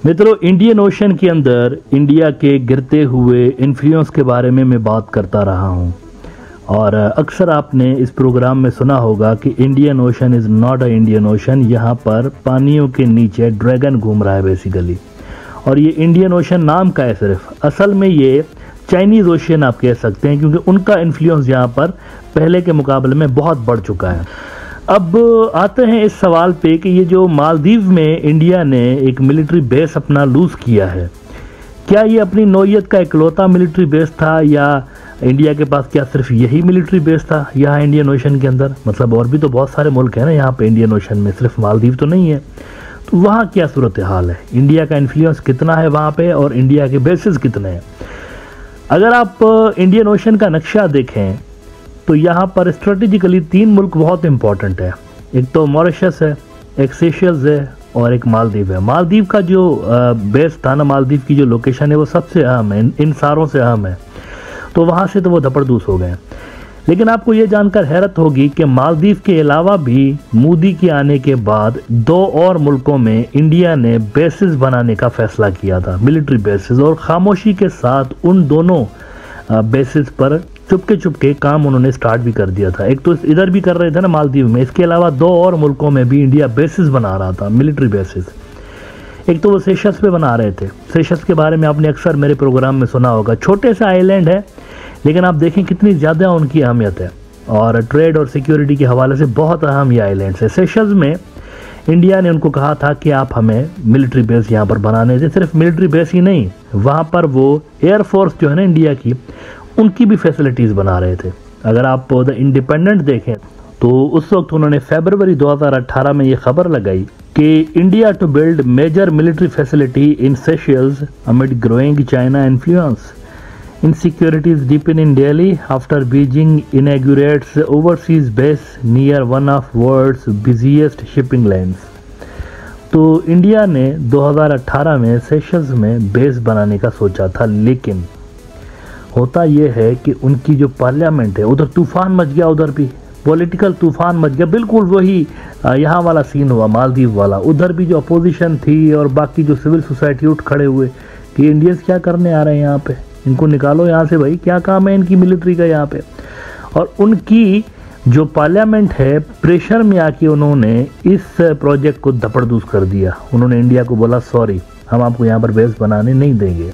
मित्रों, Indian ocean के अंदर इंडिया के गिरते हुए इन्फ्लुएंस के बारे में मैं बात करता रहा हूं और अक्सर आपने इस प्रोग्राम में सुना होगा कि Indian ocean is not a Indian ocean. यहाँ पर पानियों के नीचे ड्रैगन घूम रहा है बेसिकली, और ये इंडियन ओशन नाम का है सिर्फ। असल में ये चाइनीज़ ओशन आप कह सकते हैं, क्योंकि उनका इन्फ्लुएंस यहाँ पर पहले के मुकाबले में बहुत बढ़ चुका है। अब आते हैं इस सवाल पे कि ये जो मालदीव में इंडिया ने एक मिलिट्री बेस अपना लूज़ किया है, क्या ये अपनी नौयत का इकलौता मिलिट्री बेस था, या इंडिया के पास क्या सिर्फ यही मिलिट्री बेस था यहाँ इंडियन ओशन के अंदर? मतलब और भी तो बहुत सारे मुल्क हैं ना यहाँ पे इंडियन ओशन में, सिर्फ मालदीव तो नहीं है। तो वहाँ क्या सूरत हाल है, इंडिया का इन्फ्लुएंस कितना है वहाँ पे और इंडिया के बेसिस कितने हैं? अगर आप इंडियन ओशन का नक्शा देखें तो यहाँ पर स्ट्रेटेजिकली 3 मुल्क बहुत इंपॉर्टेंट है। एक तो मॉरिशस है, एक सेशल्स है और एक मालदीव है। मालदीव का जो बेस था ना, मालदीव की जो लोकेशन है वो सबसे अहम है, इन सारों से अहम है। तो वहाँ से तो वो धपड़धूस हो गए। लेकिन आपको ये जानकर हैरत होगी कि मालदीव के अलावा भी मोदी के आने के बाद 2 और मुल्कों में इंडिया ने बेसिस बनाने का फैसला किया था, मिलिट्री बेसिस, और खामोशी के साथ उन दोनों बेसिस पर चुपके काम उन्होंने स्टार्ट भी कर दिया था। एक तो इधर भी कर रहे थे ना मालदीव में, इसके अलावा 2 और मुल्कों में भी इंडिया बेसिस बना रहा था, मिलिट्री बेसिस। एक तो वो सेशल्स पे बना रहे थे। सेशल्स के बारे में आपने अक्सर मेरे प्रोग्राम में सुना होगा। छोटे से आइलैंड है, लेकिन आप देखें कितनी ज़्यादा उनकी अहमियत है और ट्रेड और सिक्योरिटी के हवाले से बहुत अहम ये आइलैंड्स है। सेशल्स में इंडिया ने उनको कहा था कि आप हमें मिलिट्री बेस यहाँ पर बनाने दें। सिर्फ मिलिट्री बेस ही नहीं, वहाँ पर वो एयरफोर्स जो है ना इंडिया की, उनकी भी फैसिलिटीज़ बना रहे थे। अगर आप द इंडिपेंडेंट देखें तो उस वक्त उन्होंने फरवरी 2018 में ये खबर लगाई कि India to build major military facility in Seychelles amid growing China influence, insecurities deepen in Delhi after Beijing inaugurates overseas base near one of world's busiest shipping lanes। तो इंडिया ने 2018 में सेशल्स में बेस बनाने का सोचा था, लेकिन होता यह है कि उनकी जो पार्लियामेंट है उधर तूफान मच गया, उधर भी पॉलिटिकल तूफान मच गया। बिल्कुल वही यहाँ वाला सीन हुआ मालदीव वाला। उधर भी जो अपोजिशन थी और बाकी जो सिविल सोसाइटी उठ खड़े हुए कि इंडियंस क्या करने आ रहे हैं यहाँ पे, इनको निकालो यहाँ से भाई, क्या काम है इनकी मिलिट्री का यहाँ पे। और उनकी जो पार्लियामेंट है प्रेशर में आके उन्होंने इस प्रोजेक्ट को धपड़धूस कर दिया। उन्होंने इंडिया को बोला सॉरी, हम आपको यहाँ पर बेस बनाने नहीं देंगे।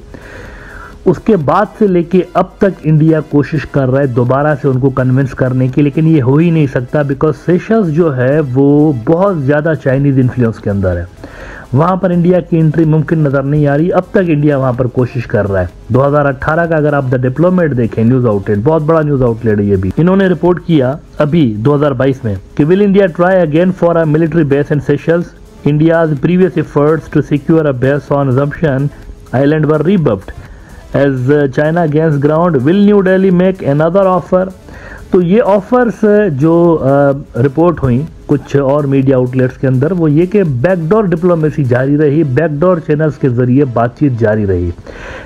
उसके बाद से लेके अब तक इंडिया कोशिश कर रहा है दोबारा से उनको कन्विंस करने की, लेकिन ये हो ही नहीं सकता बिकॉज सेशल्स जो है वो बहुत ज़्यादा चाइनीज़ इन्फ्लुएंस के अंदर है। वहाँ पर इंडिया की एंट्री मुमकिन नज़र नहीं आ रही। अब तक इंडिया वहाँ पर कोशिश कर रहा है। 2018 का अगर आप द डिप्लोमेट देखें, न्यूज़ आउटलेट, बहुत बड़ा न्यूज़ आउटलेट है ये भी, इन्होंने रिपोर्ट किया अभी 2022 में कि will India try again for a military base in Seychelles, India's previous efforts to secure a base on assumption island were rebuffed as China gains ground, will New Delhi make another offer. तो ये offers जो report हुई कुछ और media outlets के अंदर, वो ये कि बैकडोर डिप्लोमेसी जारी रही, बैकडोर चैनल्स के ज़रिए बातचीत जारी रही,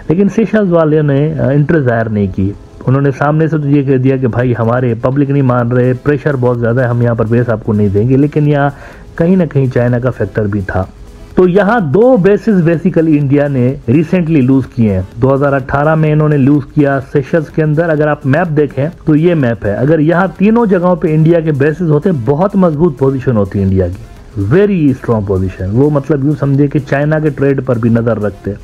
लेकिन सेशल्स वाले ने इंटरेस्ट ज़ाहिर नहीं की। उन्होंने सामने से तो ये कह दिया कि भाई हमारे पब्लिक नहीं मान रहे, प्रेशर बहुत ज़्यादा है, हम यहाँ पर बेस आपको नहीं देंगे। लेकिन यहाँ कहीं ना कहीं चाइना का फैक्टर भी था। तो यहाँ 2 बेसिस बेसिकली इंडिया ने रिसेंटली लूज़ किए हैं। 2018 में इन्होंने लूज़ किया सेशल्स के अंदर। अगर आप मैप देखें तो ये मैप है। अगर यहाँ तीनों जगहों पे इंडिया के बेसिस होते, बहुत मजबूत पोजीशन होती है इंडिया की, वेरी स्ट्रॉन्ग पोजीशन। वो मतलब यूँ समझे कि चाइना के ट्रेड पर भी नज़र रखते,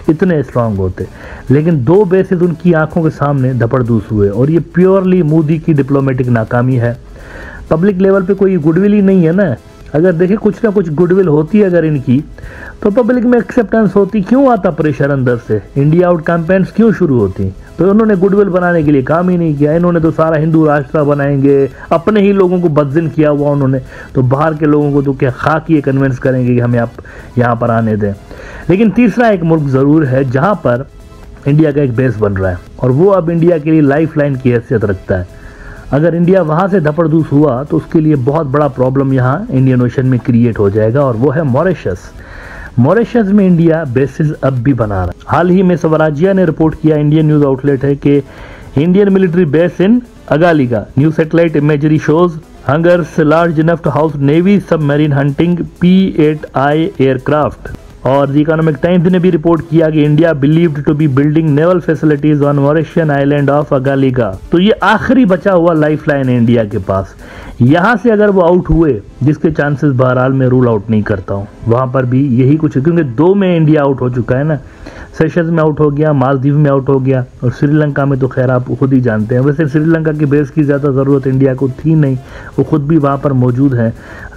इतने स्ट्रॉन्ग होते। लेकिन 2 बेसिस उनकी आंखों के सामने धपड़धूस हुए, और ये प्योरली मोदी की डिप्लोमेटिक नाकामी है। पब्लिक लेवल पे कोई गुडविल ही नहीं है ना। अगर देखें कुछ ना कुछ गुडविल होती है अगर इनकी, तो पब्लिक में एक्सेप्टेंस होती। क्यों आता प्रेशर अंदर से, इंडिया आउट कैंपेन्स क्यों शुरू होती? तो उन्होंने गुडविल बनाने के लिए काम ही नहीं किया। इन्होंने तो सारा हिंदू राष्ट्र बनाएंगे, अपने ही लोगों को बदजिन किया हुआ उन्होंने, तो बाहर के लोगों को तो क्या खाक ये कन्विंस करेंगे कि हमें आप यहाँ पर आने दें। लेकिन तीसरा एक मुल्क ज़रूर है जहाँ पर इंडिया का एक बेस बन रहा है, और वो अब इंडिया के लिए लाइफ लाइन की हैसियत रखता है। अगर इंडिया वहाँ से धपड़धूस हुआ तो उसके लिए बहुत बड़ा प्रॉब्लम यहाँ इंडियन ओशन में क्रिएट हो जाएगा, और वो है मॉरिशस। मॉरिशस में इंडिया बेसिस अब भी बना रहा है। हाल ही में स्वराज्य ने रिपोर्ट किया, इंडियन न्यूज़ आउटलेट है, कि Indian military base in Agalega, new satellite imagery shows hangars large enough to house navy submarine hunting P-8I aircraft. और द इकोनॉमिक टाइम्स ने भी रिपोर्ट किया कि India believed to be building naval facilities on Mauritian island of Agalega. तो ये आखिरी बचा हुआ लाइफलाइन है इंडिया के पास। यहाँ से अगर वो आउट हुए, जिसके चांसेस बहरहाल मैं रूल आउट नहीं करता हूँ, वहाँ पर भी यही कुछ है, क्योंकि 2 में इंडिया आउट हो चुका है ना, सेशल्स में आउट हो गया, मालदीव में आउट हो गया, और श्रीलंका में तो खैर आप खुद ही जानते हैं। वैसे श्रीलंका की बेस की ज़्यादा ज़रूरत इंडिया को थी नहीं, वो खुद भी वहाँ पर मौजूद है।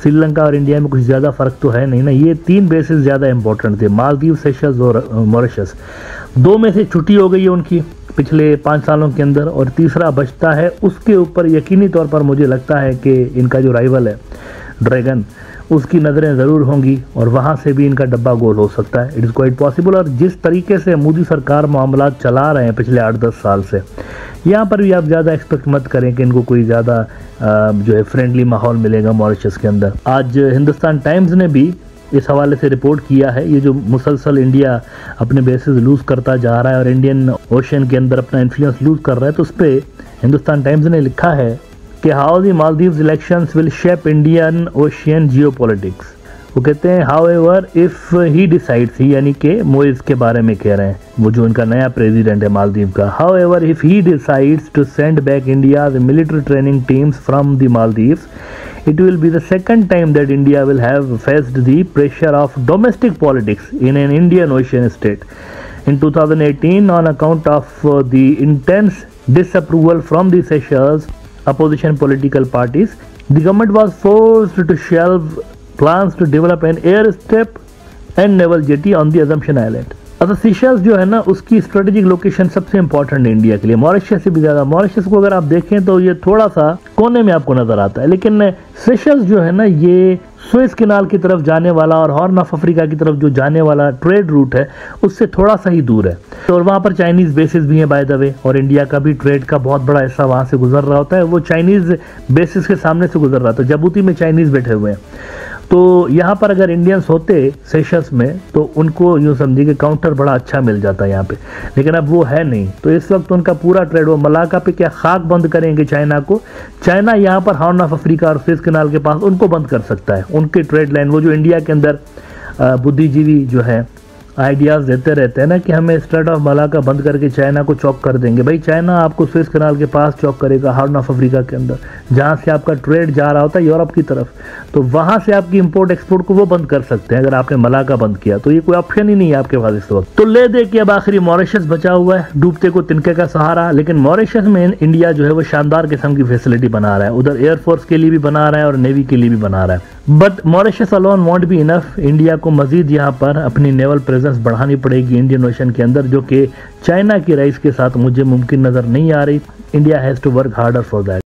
श्रीलंका और इंडिया में कुछ ज़्यादा फ़र्क तो है नहीं ना। ये 3 बेसिस ज़्यादा इंपॉर्टेंट थे, मालदीव, सेशल्स और मॉरिशस। 2 में से छुट्टी हो गई है उनकी पिछले 5 सालों के अंदर, और तीसरा बचता है। उसके ऊपर यकीनी तौर पर मुझे लगता है कि इनका जो राइवल है ड्रैगन, उसकी नज़रें ज़रूर होंगी और वहाँ से भी इनका डब्बा गोल हो सकता है। It is quite possible. और जिस तरीके से मोदी सरकार मामला चला रहे हैं पिछले 8-10 साल से, यहाँ पर भी आप ज़्यादा एक्सपेक्ट मत करें कि इनको कोई ज़्यादा जो है फ्रेंडली माहौल मिलेगा मॉरिशस के अंदर। आज हिंदुस्तान टाइम्स ने भी इस हवाले से रिपोर्ट किया है, ये जो मुसलसल इंडिया अपने बेसिस लूज़ करता जा रहा है और इंडियन ओशन के अंदर अपना इन्फ्लुएंस लूज़ कर रहा है, तो उस पर हिंदुस्तान टाइम्स ने लिखा है कि how the Maldives elections will shape Indian ocean geopolitics. वो कहते हैं हाउएवर इफ ही डिसाइड्स, ही यानी कि मोइज के बारे में कह रहे हैं, वो जो उनका नया प्रेसिडेंट है मालदीव का। However if he decides to send back India's military training teams from the Maldives, it will be the second time that India will have faced the pressure of domestic politics in an Indian Ocean state. In 2018, on account of the intense disapproval from the Seychelles opposition political parties, the government was forced to shelve plans to develop an airstrip and naval jetty on the Assumption Island. अच्छा, seashells जो है ना, उसकी strategic location सबसे important है India के लिए, Mauritius से भी ज़्यादा। मॉरिशस को अगर आप देखें तो ये थोड़ा सा कोने में आपको नज़र आता है, लेकिन सीशेल्स जो है ना, ये सुएज कैनाल की तरफ जाने वाला और हॉर्न ऑफ अफ्रीका की तरफ जो जाने वाला ट्रेड रूट है, उससे थोड़ा सा ही दूर है। और वहाँ पर चाइनीज़ बेसिस भी हैं बाय द वे, और इंडिया का भी ट्रेड का बहुत बड़ा हिस्सा वहाँ से गुजर रहा होता है। वो चाइनीज़ बेसिस के सामने से गुजर रहा था, जिबूती में चाइनीज़ बैठे हुए हैं। तो यहाँ पर अगर इंडियंस होते सेशल्स में, तो उनको यूँ समझिए कि काउंटर बड़ा अच्छा मिल जाता है यहाँ पे, लेकिन अब वो है नहीं। तो इस वक्त उनका पूरा ट्रेड, वो मलाका पे क्या खाक बंद करेंगे चाइना को, चाइना यहाँ पर हॉर्न ऑफ अफ्रीका और सुएज कैनाल के पास उनको बंद कर सकता है, उनके ट्रेड लाइन। वो जो इंडिया के अंदर बुद्धिजीवी जो है आइडियाज़ देते रहते हैं ना कि हमें स्ट्रेट ऑफ मलाका बंद करके चाइना को चौक कर देंगे, भाई चाइना आपको सुएज कैनाल के पास चौक करेगा, हॉर्न ऑफ अफ्रीका के अंदर, जहाँ से आपका ट्रेड जा रहा होता है यूरोप की तरफ, तो वहाँ से आपकी इंपोर्ट एक्सपोर्ट को वो बंद कर सकते हैं अगर आपने मलाका बंद किया। तो ये कोई ऑप्शन ही नहीं है आपके पास इस वक्त। तो ले दे कि अब आखिरी मॉरिशस बचा हुआ है, डूबते को तिनके का सहारा। लेकिन मॉरिशस में इंडिया जो है वो शानदार किस्म की फैसिलिटी बना रहा है, उधर एयरफोर्स के लिए भी बना रहा है और नेवी के लिए भी बना रहा है। But Mauritius alone want be enough, India को मजीद यहाँ पर अपनी नेवल प्रेजेंस बढ़ानी पड़ेगी इंडियन ओशन के अंदर, जो कि चाइना की राइस के साथ मुझे मुमकिन नज़र नहीं आ रही। India has to work harder for that.